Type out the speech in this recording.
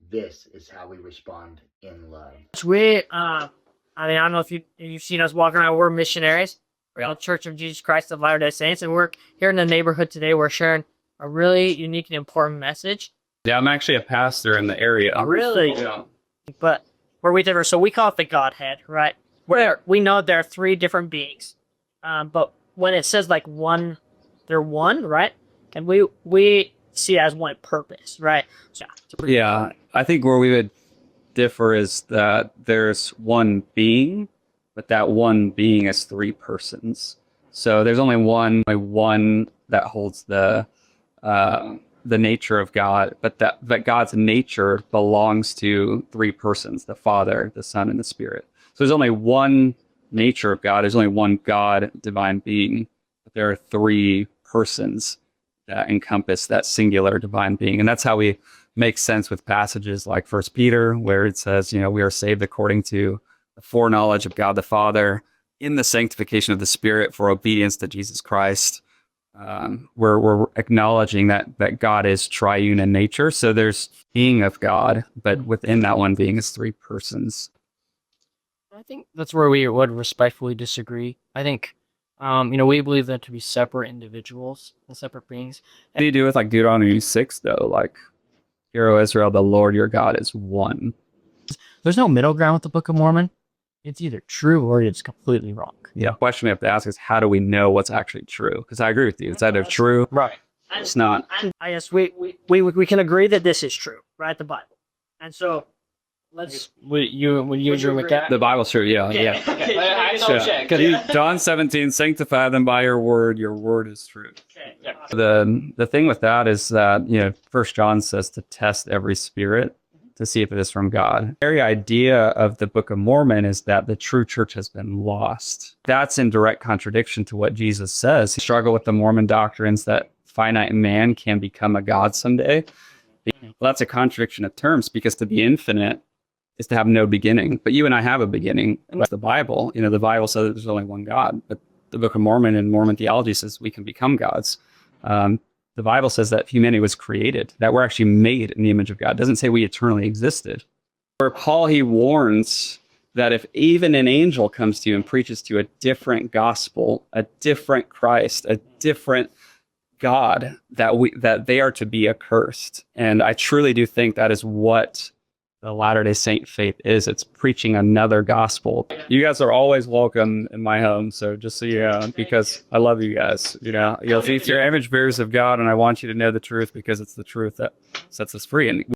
this is how we respond in love. I don't know if you've seen us walking around. We're missionaries. We're the Church of Jesus Christ of Latter-day Saints, and we're here in the neighborhood today. We're sharing a really unique and important message. Yeah, I'm actually a pastor in the area. Really? Yeah. But where we differ, so we call it the Godhead, right? Where we know there are three different beings, but when it says like one, they're one, right? And we see it as one purpose, right? So, Yeah, I think where we would differ is that there's one being, but that one being is three persons. So there's only one that holds the nature of God, but that God's nature belongs to three persons: the Father, the Son, and the Spirit. So there's only one nature of God. There's only one God, divine being, but there are three persons that encompass that singular divine being, and that's how we make sense with passages like 1 Peter, where it says, we are saved according to the foreknowledge of God the Father in the sanctification of the Spirit for obedience to Jesus Christ. We're acknowledging that God is triune in nature. So there's being of God, but within that one being is three persons. I think that's where we would respectfully disagree. I think, we believe them to be separate individuals and separate beings. What do you do with like Deuteronomy 6 though? Like, Hear, O Israel, the Lord your God is one. There's no middle ground with the Book of Mormon. It's either true or it's completely wrong. Yeah. The question we have to ask is, how do we know what's actually true? Because I agree with you. It's either true, right? It's not. I guess we can agree that this is true, right? The Bible. And so let's. Would you agree with that? The Bible's true. Yeah. I know. John 17, sanctify them by your word is true. Okay. Yeah. The thing with that is that, 1 John says to test every spirit to see if it is from God. The very idea of the Book of Mormon is that the true church has been lost. That's in direct contradiction to what Jesus says. He struggled with the Mormon doctrines that finite man can become a God someday. Well, that's a contradiction of terms, because to be infinite is to have no beginning. But you and I have a beginning. And that's the Bible. The Bible says that there's only one God. But the Book of Mormon and Mormon theology says we can become gods. The Bible says that humanity was created, that we're actually made in the image of God. It doesn't say we eternally existed. Where Paul, he warns that if even an angel comes to you and preaches to you a different gospel, a different Christ, a different God, that they are to be accursed. And I truly do think that is what the Latter-day Saint faith is. It's preaching another gospel. You guys are always welcome in my home. So just so you know, because I love you guys, you're image bearers of God, and I want you to know the truth because it's the truth that sets us free. And